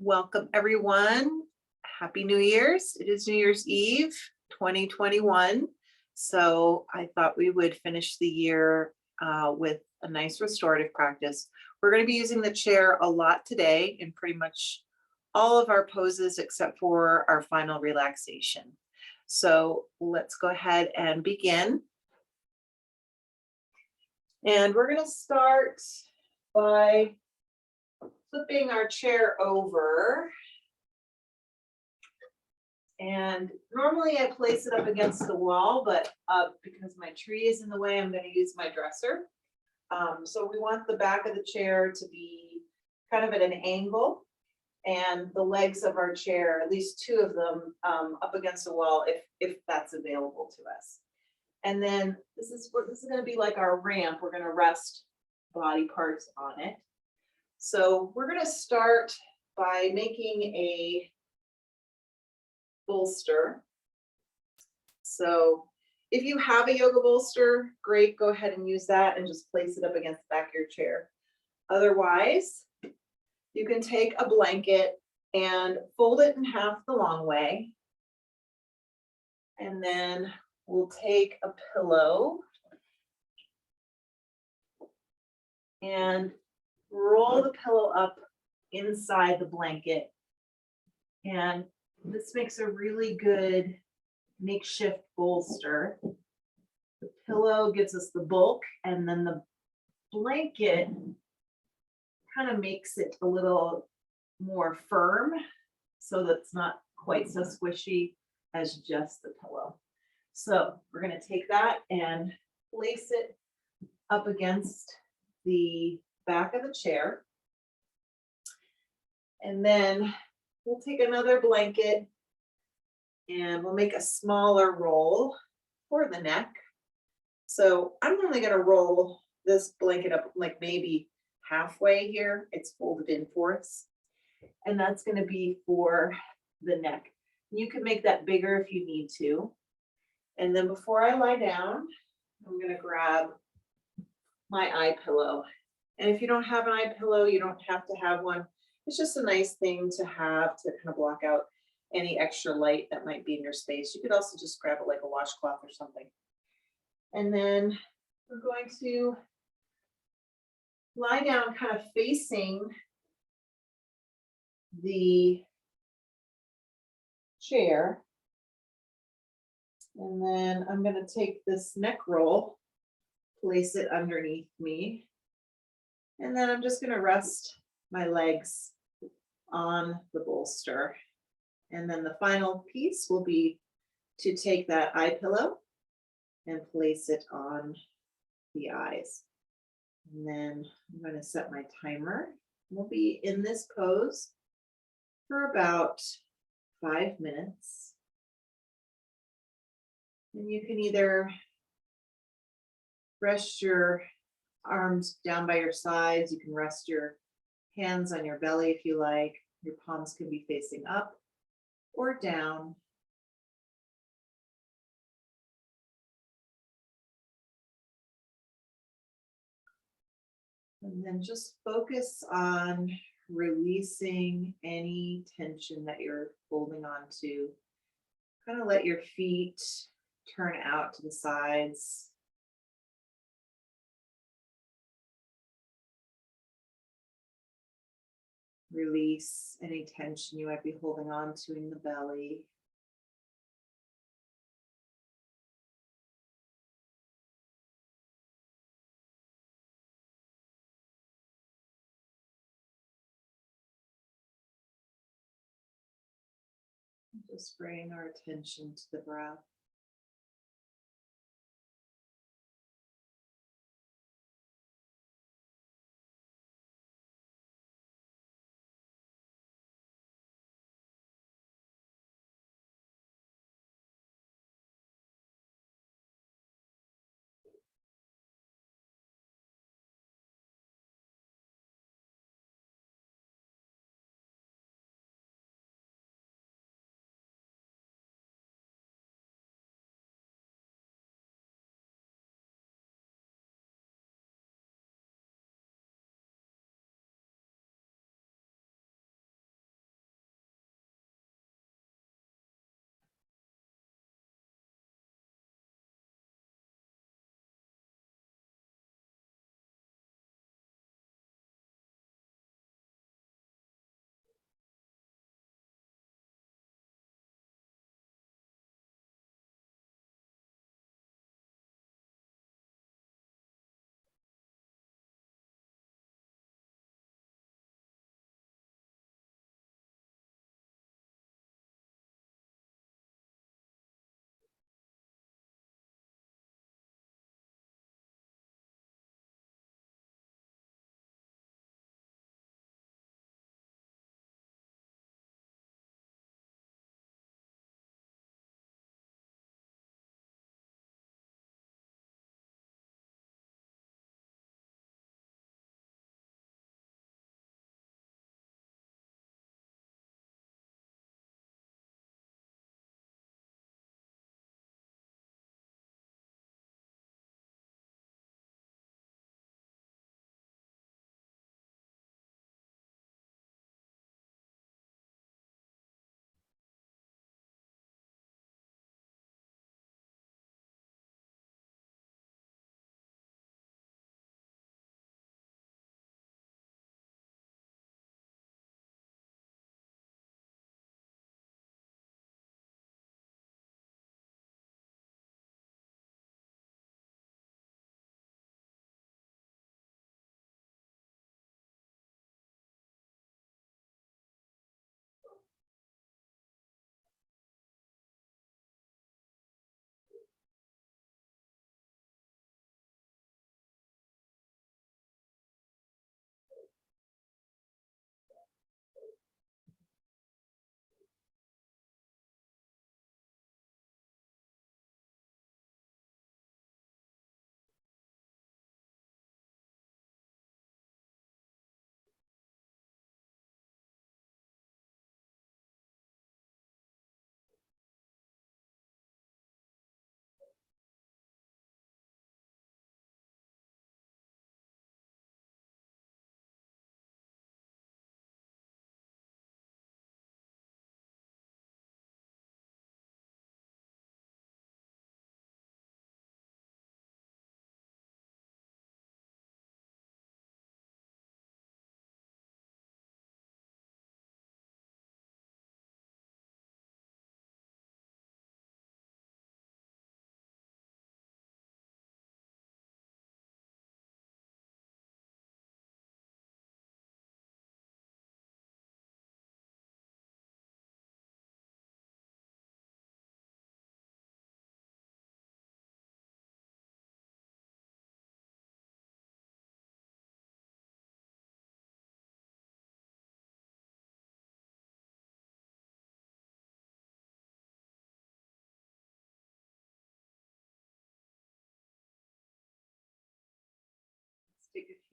Welcome, everyone. Happy New Year's. It is New Year's Eve 2021. So I thought we would finish the year with a nice restorative practice. We're going to be using the chair a lot today in pretty much all of our poses except for our final relaxation. So let's go ahead and begin. And we're going to start by flipping our chair over. And normally I place it up against the wall, but because my tree is in the way, I'm going to use my dresser. So we want the back of the chair to be kind of at an angle, and the legs of our chair, at least two of them, up against the wall if that's available to us. And then this is going to be like our ramp. We're going to rest body parts on it. So we're going to start by making a bolster. So if you have a yoga bolster, great, go ahead and use that and just place it up against the back of your chair. Otherwise, you can take a blanket and fold it in half the long way. And then we'll take a pillow and roll the pillow up inside the blanket. And this makes a really good makeshift bolster. The pillow gives us the bulk, and then the blanket kind of makes it a little more firm so that it's not quite so squishy as just the pillow. So we're going to take that and place it up against the back of the chair. And then we'll take another blanket and we'll make a smaller roll for the neck. So I'm only going to roll this blanket up like maybe halfway here. It's folded in fourths. And that's going to be for the neck. You can make that bigger if you need to. And then before I lie down, I'm going to grab my eye pillow. And if you don't have an eye pillow, you don't have to have one. It's just a nice thing to have to kind of block out any extra light that might be in your space. You could also just grab it like a washcloth or something. And then we're going to lie down kind of facing the chair. And then I'm going to take this neck roll, place it underneath me. And then I'm just going to rest my legs on the bolster. And then the final piece will be to take that eye pillow and place it on the eyes. And then I'm going to set my timer. We'll be in this pose for about 5 minutes. And you can either rest your arms down by your sides. You can rest your hands on your belly if you like. Your palms can be facing up or down. And then just focus on releasing any tension that you're holding on to. Kind of let your feet turn out to the sides. Release any tension you might be holding on to in the belly. Just bring our attention to the breath.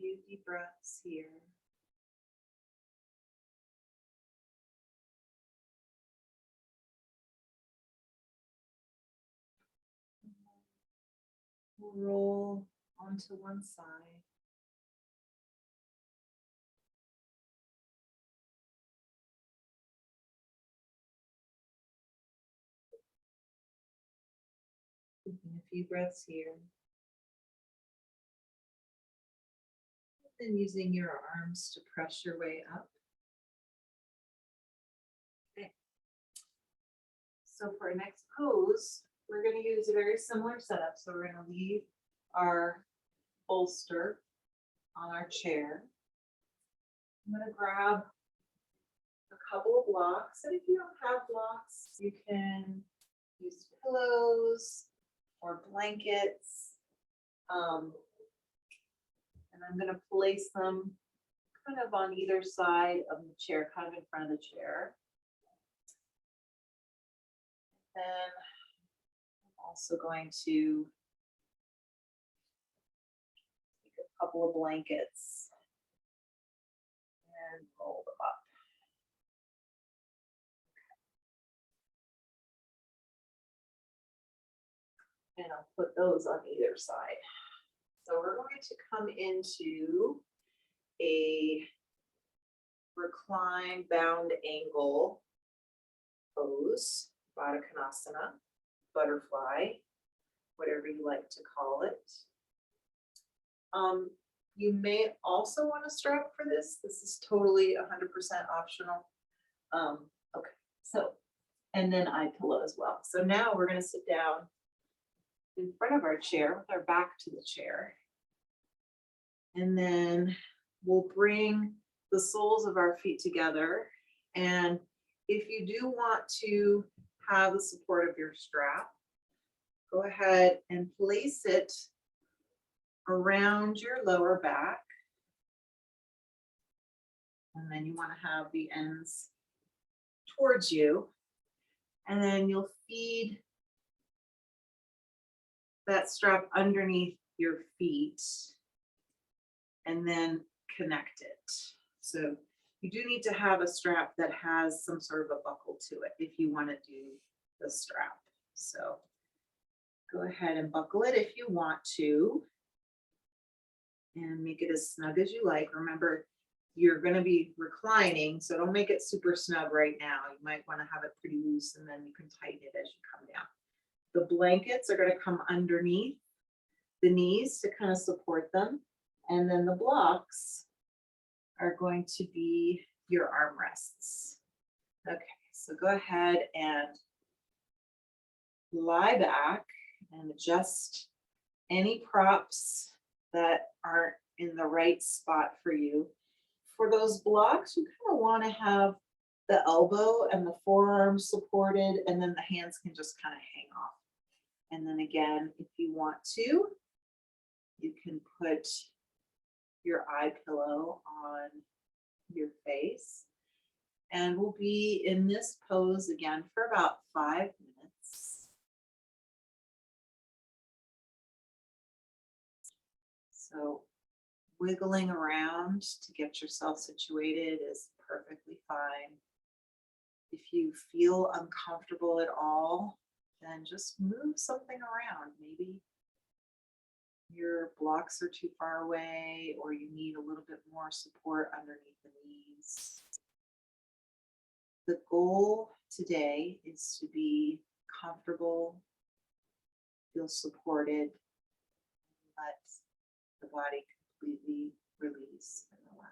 few deep breaths here. Roll onto one side. Taking a few breaths here. And using your arms to press your way up. Okay. So for our next pose, we're going to use a very similar setup. So we're going to leave our bolster on our chair. I'm going to grab a couple of blocks. And if you don't have blocks, you can use pillows or blankets. And I'm going to place them kind of on either side of the chair, kind of in front of the chair. Then I'm also going to take a couple of blankets and roll them up. And I'll put those on either side. So we're going to come into a recline bound angle pose, Baddha Konasana, butterfly, whatever you like to call it. You may also want to strap for this. This is totally 100% optional. Okay, so, and then eye pillow as well. So now we're going to sit down in front of our chair with our back to the chair. And then we'll bring the soles of our feet together. And if you do want to have the support of your strap, go ahead and place it around your lower back. And then you want to have the ends towards you. And then you'll feed that strap underneath your feet and then connect it. So you do need to have a strap that has some sort of a buckle to it if you want to do the strap. So go ahead and buckle it if you want to and make it as snug as you like. Remember, you're going to be reclining, so don't make it super snug right now. You might want to have it pretty loose and then you can tighten it as you come down. The blankets are going to come underneath the knees to kind of support them. And then the blocks are going to be your armrests. Okay, so go ahead and lie back and adjust any props that aren't in the right spot for you. For those blocks, you kind of want to have the elbow and the forearm supported, and then the hands can just kind of hang off. And then again, if you want to, you can put your eye pillow on your face. And we'll be in this pose again for about 5 minutes. So wiggling around to get yourself situated is perfectly fine. If you feel uncomfortable at all, then just move something around. Maybe your blocks are too far away or you need a little bit more support underneath the knees. The goal today is to be comfortable, feel supported, let the body completely release and relax.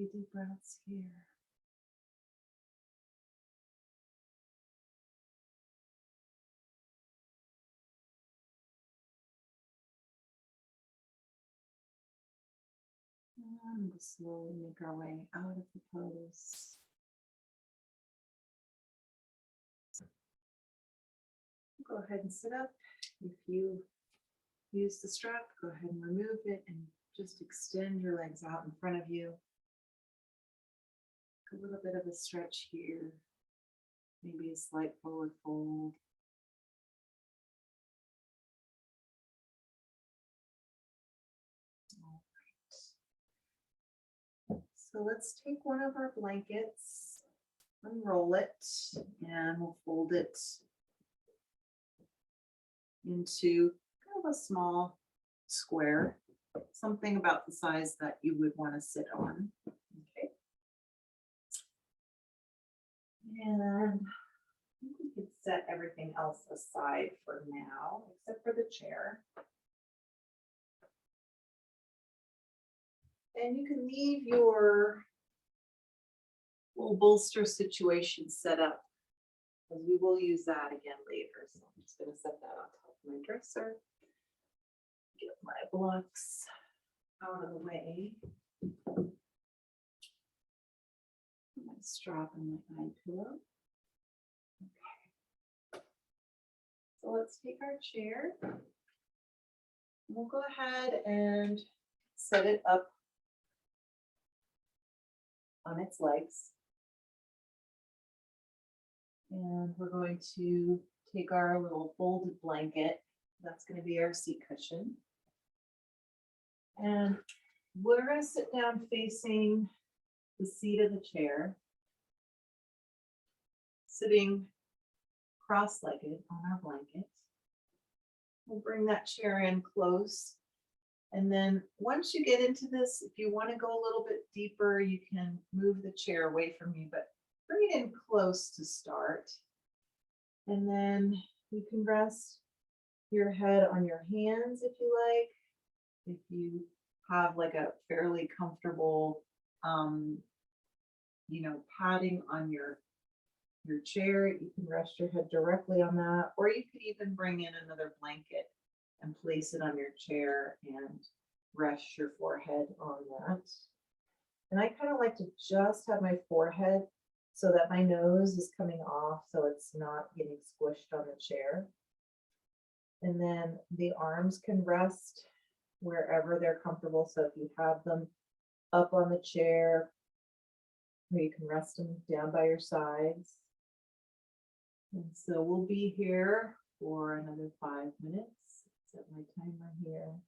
few deep breaths here. And we'll slowly make our way out of the pose. Go ahead and sit up. If you use the strap, go ahead and remove it and just extend your legs out in front of you. A little bit of a stretch here. Maybe a slight forward fold. All right. So let's take one of our blankets, unroll it, and we'll fold it into kind of a small square, something about the size that you would want to sit on. Okay. And we could set everything else aside for now, except for the chair. And you can leave your little bolster situation set up, because we will use that again later. So I'm just going to set that on top of my dresser. Get my blocks out of the way. My strap and my eye pillow. Okay. So let's take our chair. We'll go ahead and set it up on its legs. And we're going to take our little folded blanket. That's going to be our seat cushion. And we're going to sit down facing the seat of the chair, sitting cross-legged on our blanket. We'll bring that chair in close. And then once you get into this, if you want to go a little bit deeper, you can move the chair away from you, but bring it in close to start. And then you can rest your head on your hands if you like. If you have like a fairly comfortable, padding on your chair, you can rest your head directly on that, or you could even bring in another blanket and place it on your chair and rest your forehead on that. And I kind of like to just have my forehead so that my nose is coming off, so it's not getting squished on the chair. And then the arms can rest wherever they're comfortable. So if you have them up on the chair, or you can rest them down by your sides. And so we'll be here for another 5 minutes. Set my timer here.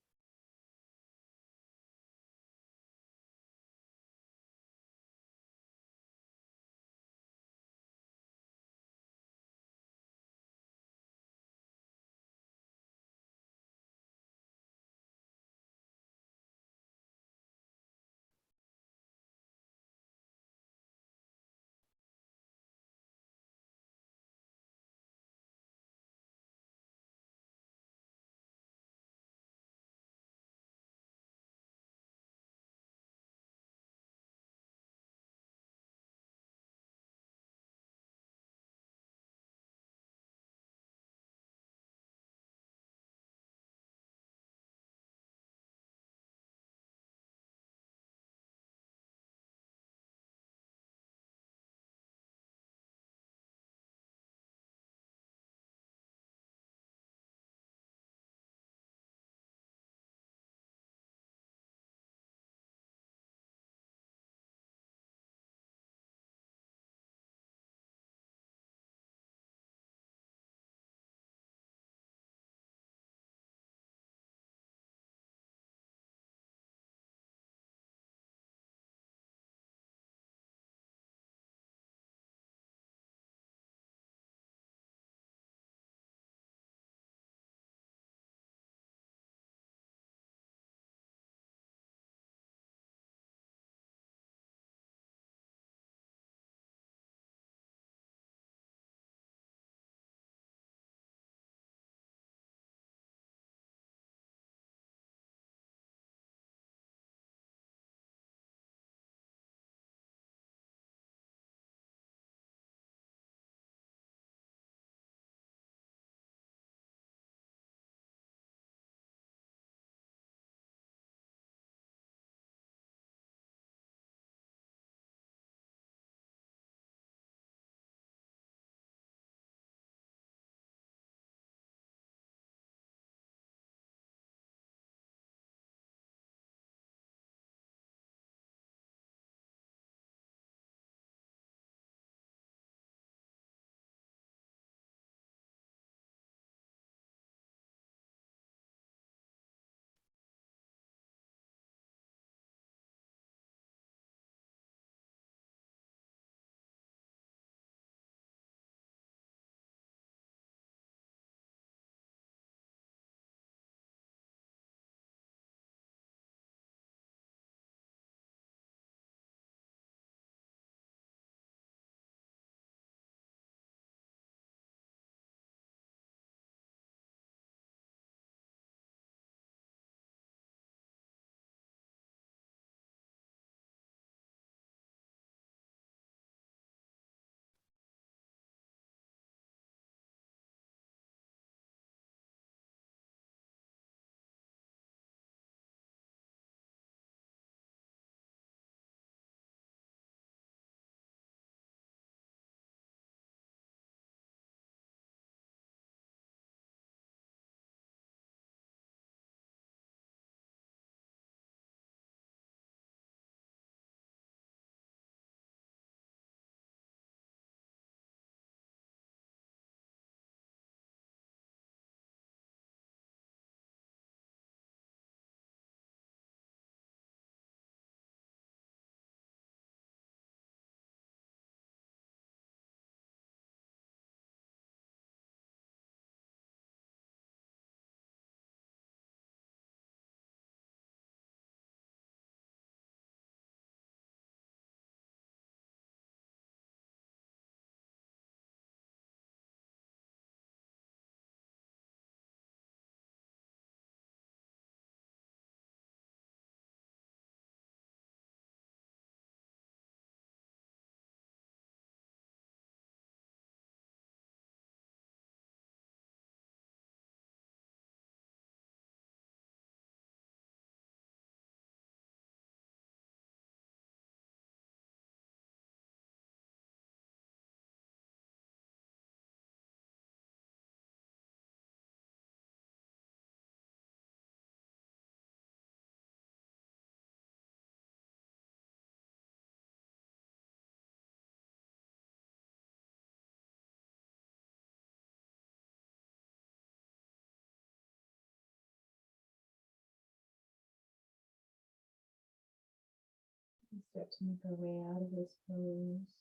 And start to make our way out of this pose.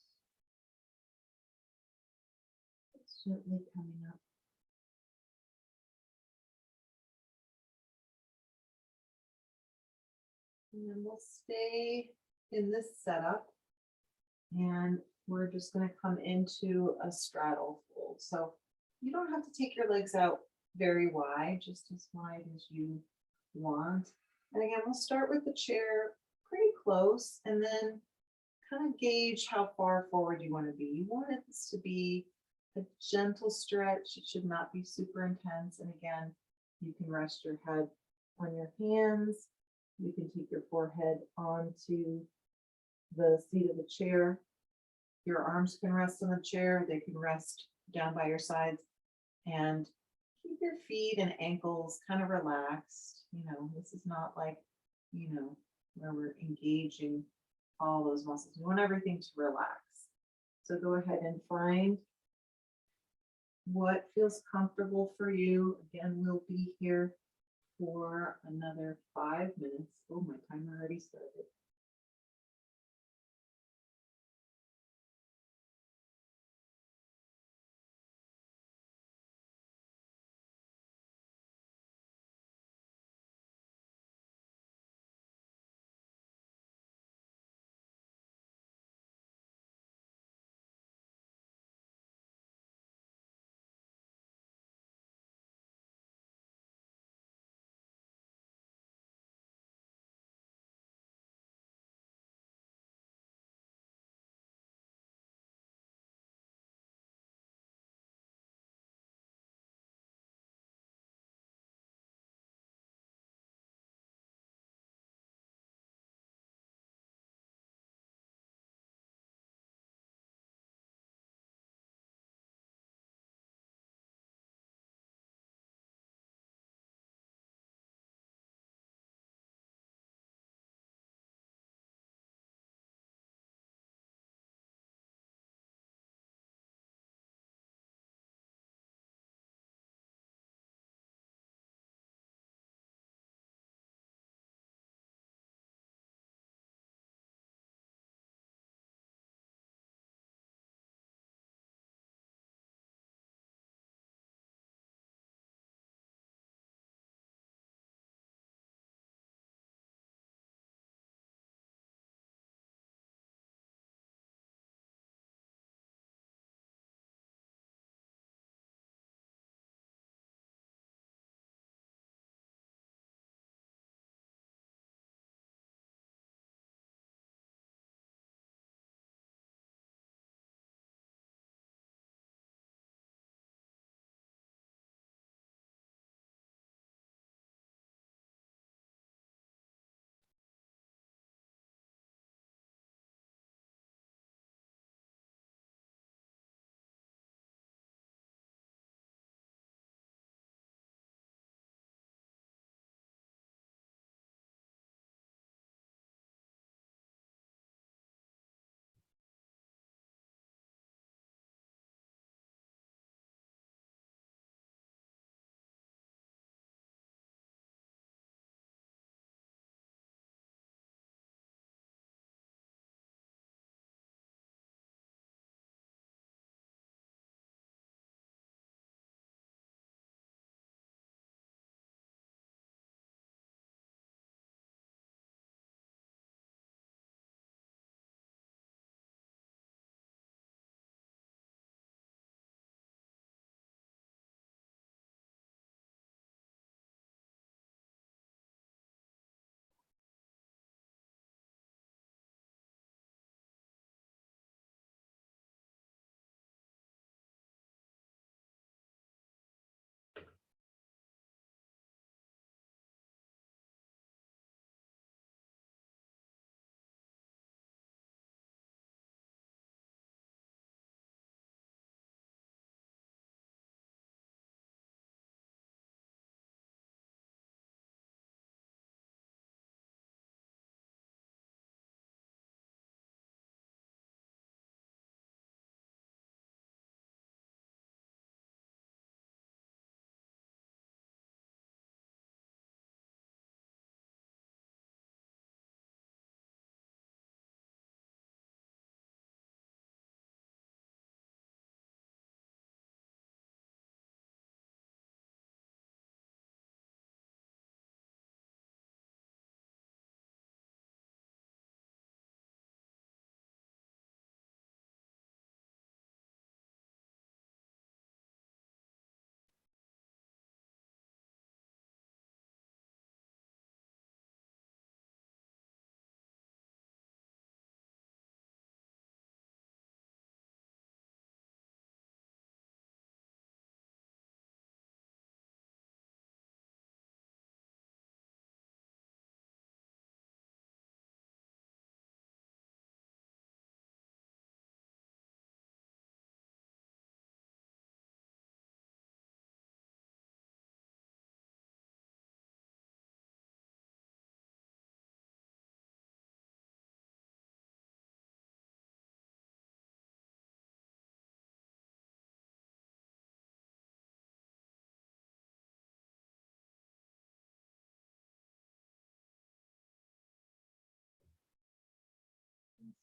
It's gently coming up. And then we'll stay in this setup. And we're just going to come into a straddle fold. So you don't have to take your legs out very wide, just as wide as you want. And again, we'll start with the chair pretty close and then kind of gauge how far forward you want to be. You want this to be a gentle stretch. It should not be super intense. And again, you can rest your head on your hands. You can take your forehead onto the seat of the chair. Your arms can rest on the chair. They can rest down by your sides. And keep your feet and ankles kind of relaxed. You know, this is not like, you know, where we're engaging all those muscles. We want everything to relax. So go ahead and find what feels comfortable for you. Again, we'll be here for another 5 minutes. Oh, my timer already started.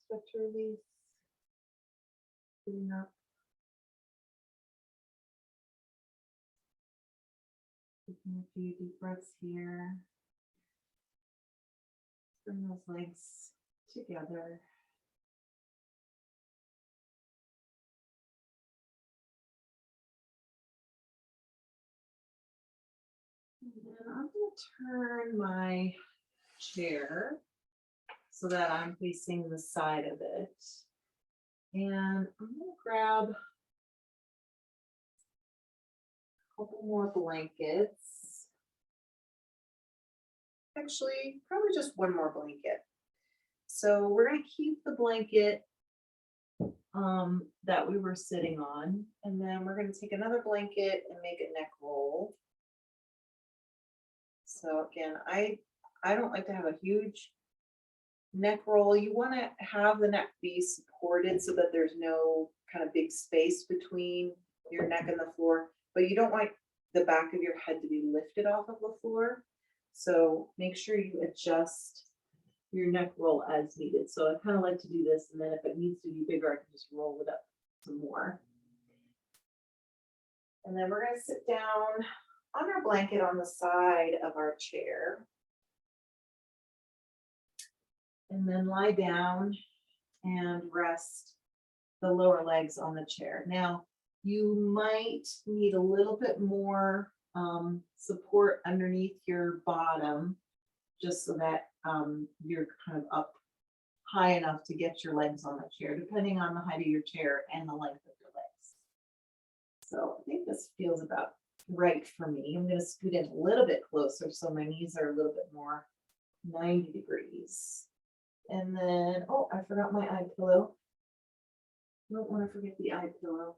start to release. Sitting up. Taking a few deep breaths here. Bring those legs together. And then I'm going to turn my chair so that I'm facing the side of it. And I'm going to grab a couple more blankets. Actually, probably just one more blanket. So we're going to keep the blanket that we were sitting on, and then we're going to take another blanket and make a neck roll. So again, I don't like to have a huge neck roll. You want to have the neck be supported so that there's no kind of big space between your neck and the floor, but you don't want the back of your head to be lifted off of the floor. So make sure you adjust your neck roll as needed. So I kind of like to do this, and then if it needs to be bigger, I can just roll it up some more. And then we're going to sit down on our blanket on the side of our chair. And then lie down and rest the lower legs on the chair. Now, you might need a little bit more support underneath your bottom, just so that you're kind of up high enough to get your legs on the chair, depending on the height of your chair and the length of your legs. So I think this feels about right for me. I'm going to scoot in a little bit closer so my knees are a little bit more 90 degrees. And then, oh, I forgot my eye pillow. Don't want to forget the eye pillow.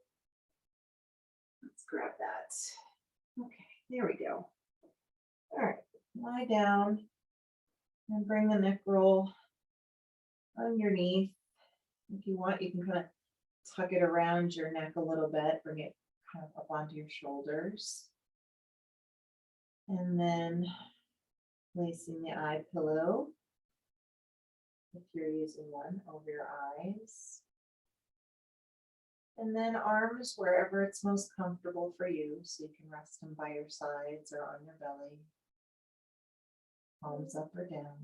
Let's grab that. Okay, there we go. All right, lie down and bring the neck roll underneath. If you want, you can kind of tuck it around your neck a little bit, bring it kind of up onto your shoulders. And then placing the eye pillow, if you're using one, over your eyes. And then arms wherever it's most comfortable for you. So you can rest them by your sides or on your belly. Palms up or down.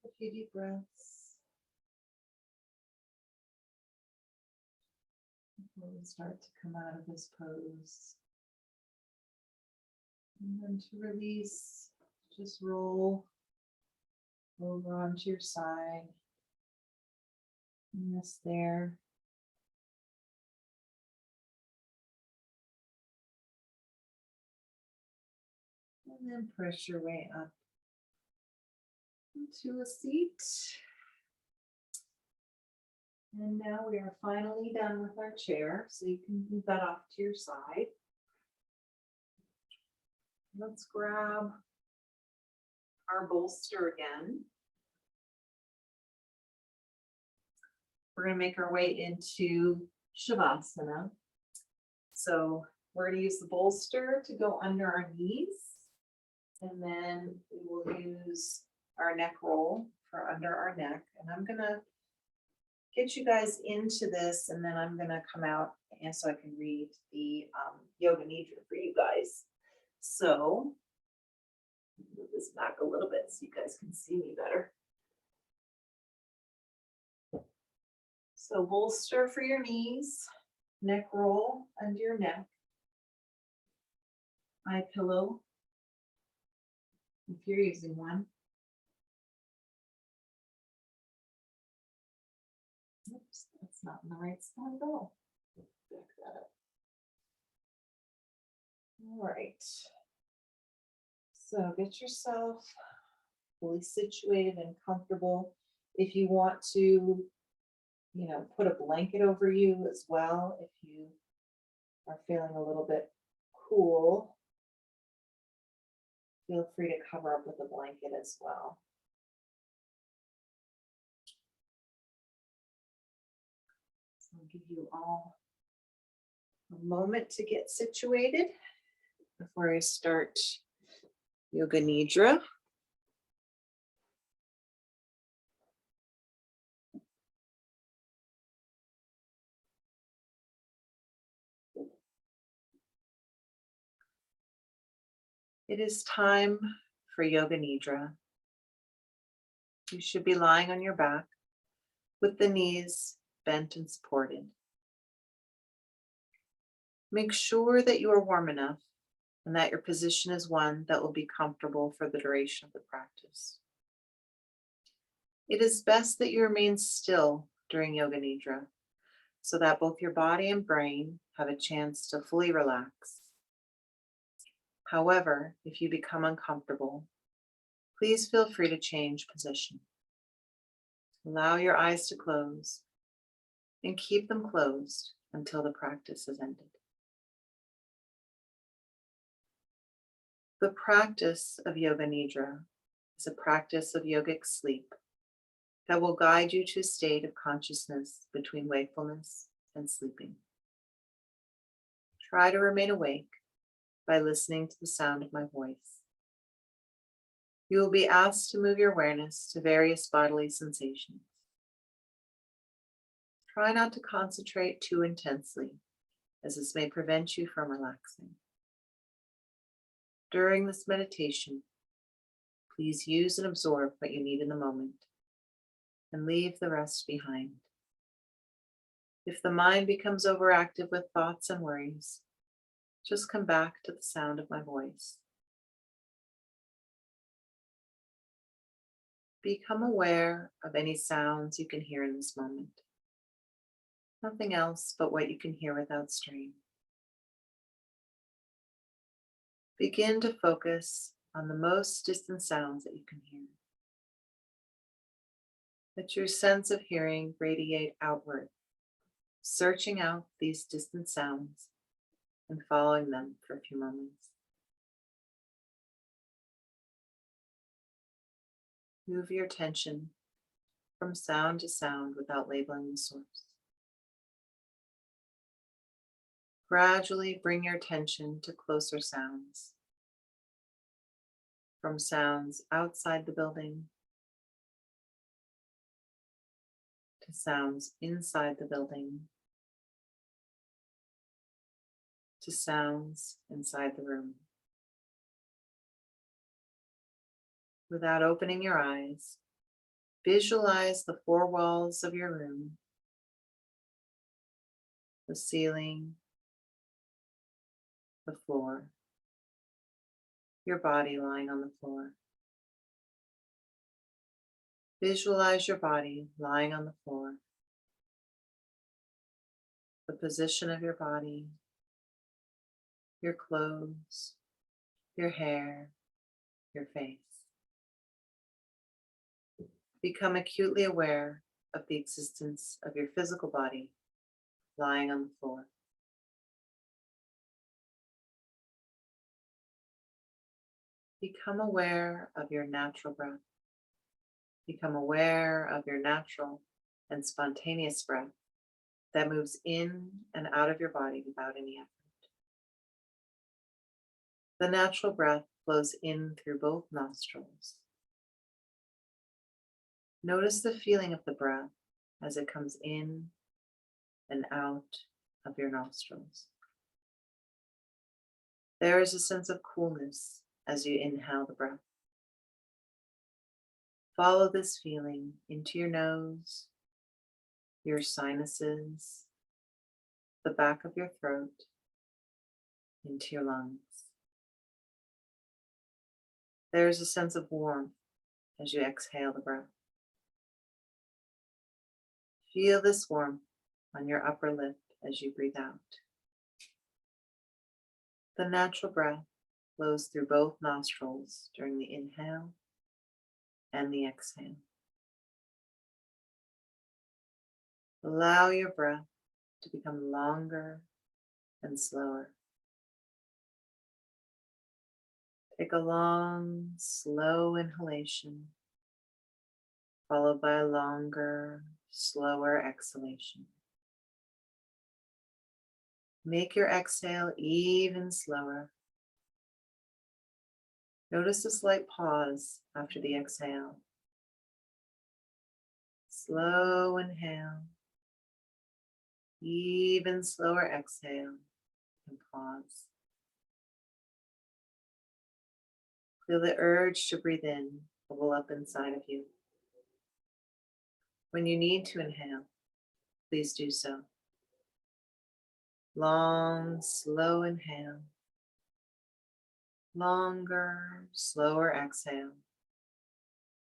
A few deep breaths. Before we start to come out of this pose. And then to release, just roll over onto your side. And rest there. And then press your way up into a seat. And now we are finally done with our chair, so you can move that off to your side. Let's grab our bolster again. We're going to make our way into Shavasana. So we're going to use the bolster to go under our knees. And then we will use our neck roll for under our neck. And I'm going to get you guys into this, and then I'm going to come out and so I can read the Yoga Nidra for you guys. So move this back a little bit so you guys can see me better. So bolster for your knees, neck roll under your neck, eye pillow if you're using one. Oops, that's not in the right spot at all. Back that up. All right. So get yourself fully situated and comfortable. If you want to, put a blanket over you as well, if you are feeling a little bit cool, feel free to cover up with a blanket as well. So I'll give you all a moment to get situated before I start Yoga Nidra. It is time for Yoga Nidra. You should be lying on your back with the knees bent and supported. Make sure that you are warm enough and that your position is one that will be comfortable for the duration of the practice. It is best that you remain still during Yoga Nidra so that both your body and brain have a chance to fully relax. However, if you become uncomfortable, please feel free to change position. Allow your eyes to close and keep them closed until the practice has ended. The practice of Yoga Nidra is a practice of yogic sleep that will guide you to a state of consciousness between wakefulness and sleeping. Try to remain awake by listening to the sound of my voice. You will be asked to move your awareness to various bodily sensations. Try not to concentrate too intensely, as this may prevent you from relaxing. During this meditation, please use and absorb what you need in the moment and leave the rest behind. If the mind becomes overactive with thoughts and worries, just come back to the sound of my voice. Become aware of any sounds you can hear in this moment. Nothing else but what you can hear without strain. Begin to focus on the most distant sounds that you can hear. Let your sense of hearing radiate outward, searching out these distant sounds and following them for a few moments. Move your attention from sound to sound without labeling the source. Gradually bring your attention to closer sounds, from sounds outside the building to sounds inside the building to sounds inside the room. Without opening your eyes, Visualize the four walls of your room, the ceiling, the floor, your body lying on the floor. Visualize your body lying on the floor, the position of your body, your clothes, your hair, your face. Become acutely aware of the existence of your physical body lying on the floor. Become aware of your natural breath. Become aware of your natural and spontaneous breath that moves in and out of your body without any effort. The natural breath flows in through both nostrils. Notice the feeling of the breath as it comes in and out of your nostrils. There is a sense of coolness as you inhale the breath. Follow this feeling into your nose, your sinuses, the back of your throat, into your lungs. There is a sense of warmth as you exhale the breath. Feel this warmth on your upper lip as you breathe out. The natural breath flows through both nostrils during the inhale and the exhale. Allow your breath to become longer and slower. Take a long, slow inhalation, followed by a longer, slower exhalation. Make your exhale even slower. Notice a slight pause after the exhale. Slow inhale, even slower exhale, and pause. Feel the urge to breathe in bubble up inside of you. When you need to inhale, please do so. Long, slow inhale. Longer, slower exhale.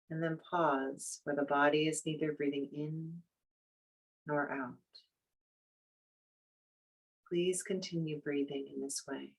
And then pause where the body is neither breathing in nor out. Please continue breathing in this way.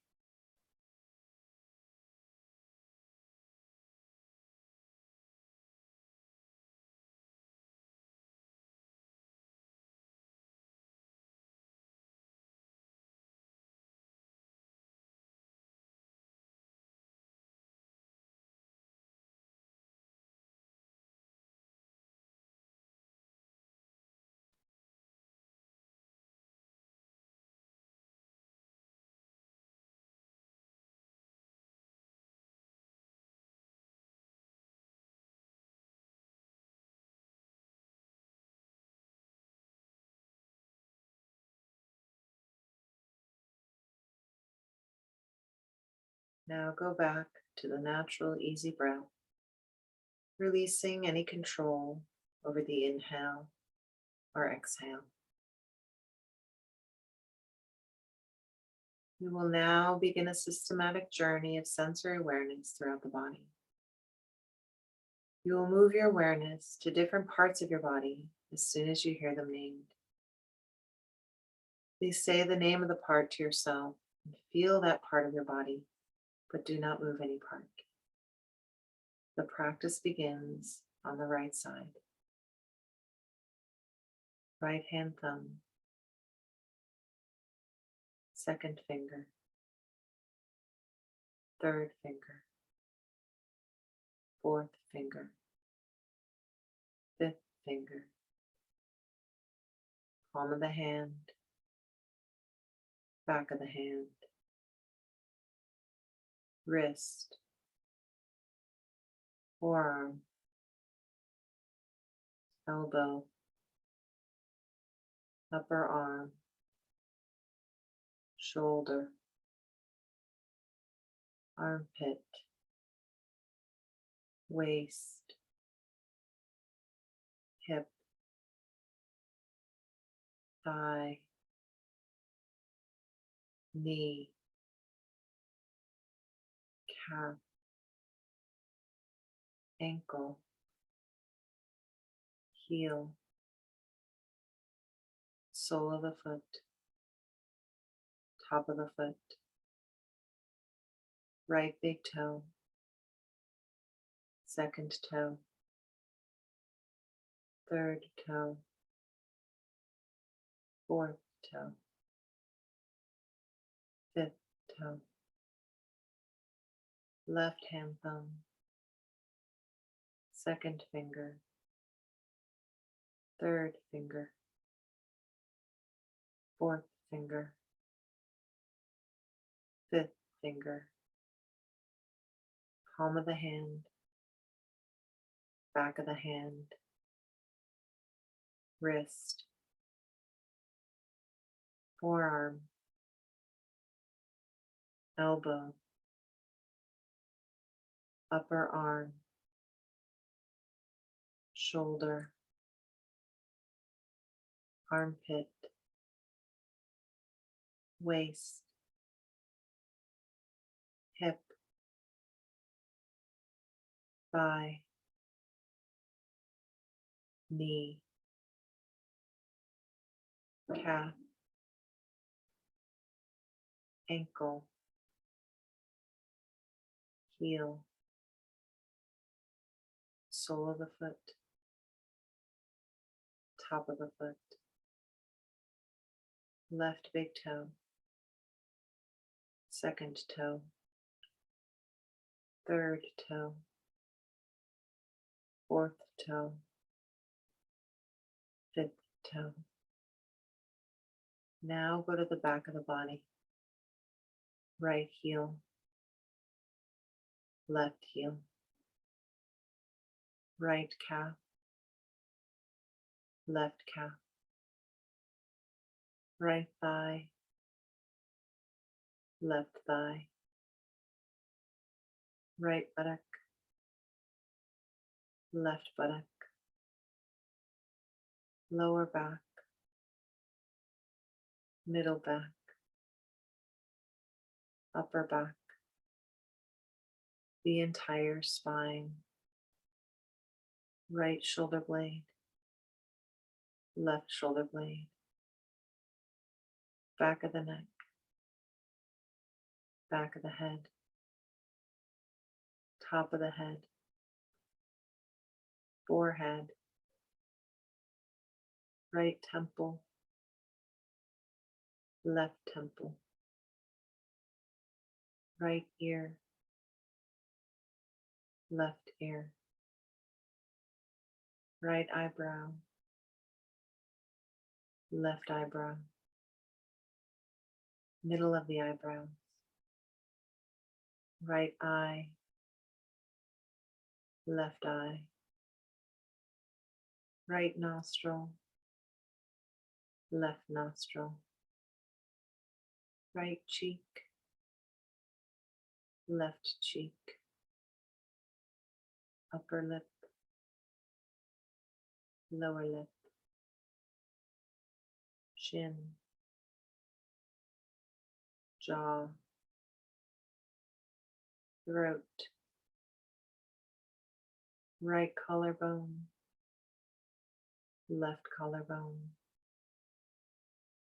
Now go back to the natural, easy breath, releasing any control over the inhale or exhale. We will now begin a systematic journey of sensory awareness throughout the body. You will move your awareness to different parts of your body as soon as you hear them named. Please say the name of the part to yourself and feel that part of your body, but do not move any part. The practice begins on the right side. Right hand thumb, second finger, third finger, fourth finger, fifth finger, palm of the hand, back of the hand, wrist, forearm, elbow, upper arm, shoulder, armpit, waist, thigh, knee, calf, ankle, heel, sole of the foot, top of the foot, right big toe, second toe, third toe, fourth toe, fifth toe, left hand thumb, second finger, third finger, fourth finger, fifth finger, palm of the hand, back of the hand, wrist, forearm, elbow, upper arm, shoulder, armpit, waist, hip, thigh, knee, calf, ankle, heel, sole of the foot, top of the foot, left big toe, second toe, third toe, fourth toe, fifth toe. Now go to the back of the body, right heel, left heel, right calf, left calf, right thigh, left thigh, right buttock, left buttock, lower back, middle back, upper back, the entire spine, right shoulder blade, left shoulder blade, back of the neck, back of the head, top of the head, forehead, right temple, left temple, right ear, left ear, right eyebrow, left eyebrow, middle of the eyebrows, right eye, left eye, right nostril, left nostril, right cheek, left cheek, upper lip, lower lip, chin, jaw, throat, right collarbone, left collarbone,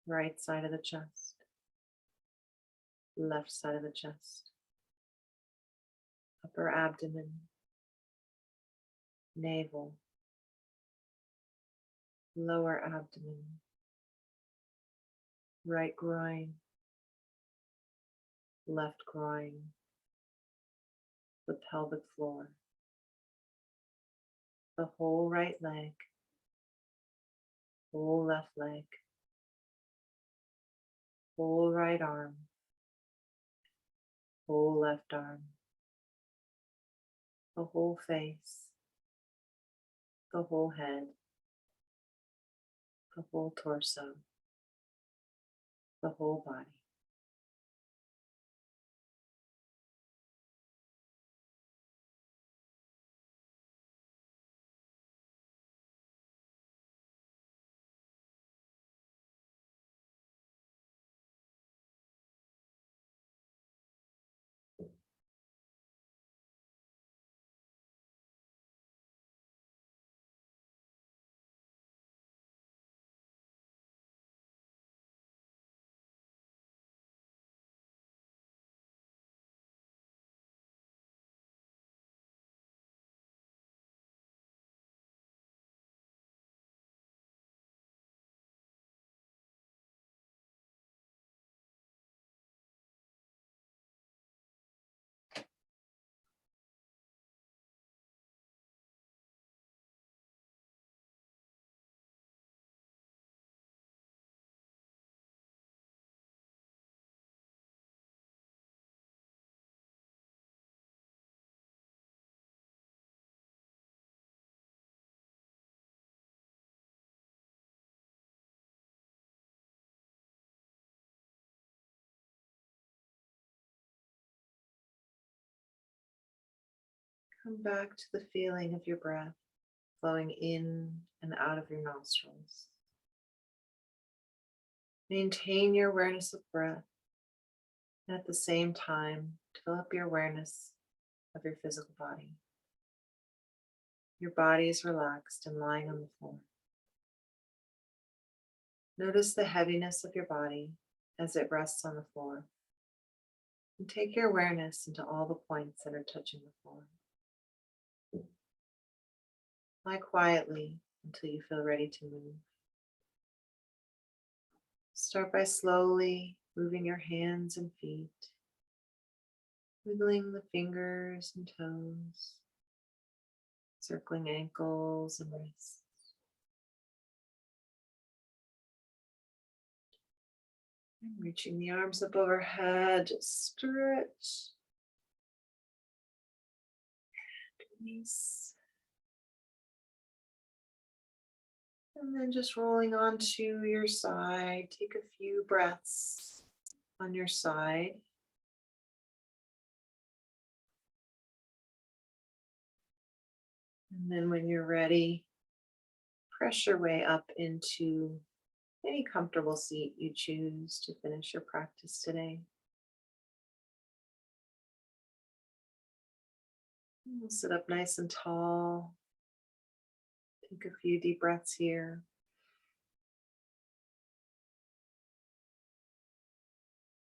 right side of the chest, left side of the chest, upper abdomen, navel, lower abdomen, right groin, left groin, the pelvic floor, the whole right leg, whole left leg, whole right arm, whole left arm, the whole face, the whole head, the whole torso, the whole body. Come back to the feeling of your breath flowing in and out of your nostrils. Maintain your awareness of breath, and at the same time, develop your awareness of your physical body. Your body is relaxed and lying on the floor. Notice the heaviness of your body as it rests on the floor. And take your awareness into all the points that are touching the floor. Lie quietly until you feel ready to move. Start by slowly moving your hands and feet, wiggling the fingers and toes, circling ankles and wrists. And reaching the arms up overhead, just stretch. Release. And then just rolling onto your side, take a few breaths on your side. And then when you're ready, press your way up into any comfortable seat you choose to finish your practice today. And we'll sit up nice and tall. Take a few deep breaths here.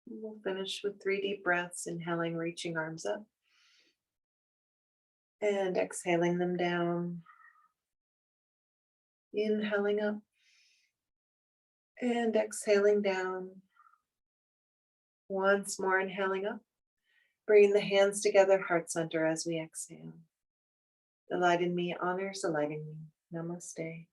And we'll finish with 3 deep breaths, inhaling, reaching arms up. And exhaling them down. Inhaling up. And exhaling down. Once more, inhaling up. Bringing the hands together, heart center as we exhale. The light in me honors the light in me. Namaste.